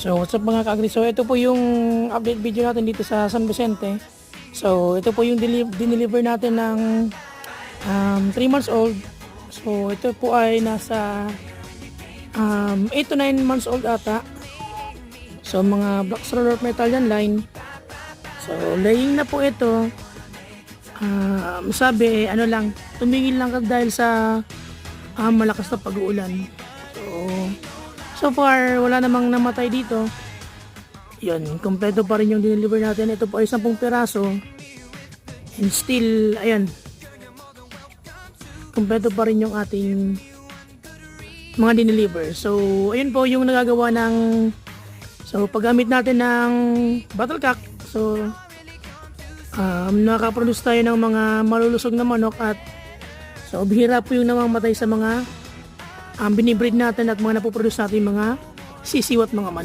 So what's up mga ka-agri? So ito po yung update video natin dito sa San Vicente. So ito po yung dineliver natin ng 3 months old. So ito po ay nasa 8 to 9 months old ata. So mga black roller metal yan line. So laying na po ito. Sabi ano lang, tumingin lang dahil sa malakas na pag-uulan. So far wala namang namatay dito. Yun, kompleto pa rin yung dineliver natin. Ito po ay 10 piraso. And still, ayan, kompleto pa rin yung ating mga dineliver. So ayun po yung nagagawa ng paggamit natin ng Battlecock. So nakaproduce tayo ng mga malulusog na manok at so bihira po yung namamatay sa mga binibreed natin at mga napoproduce natin mga sisiw at mga manok.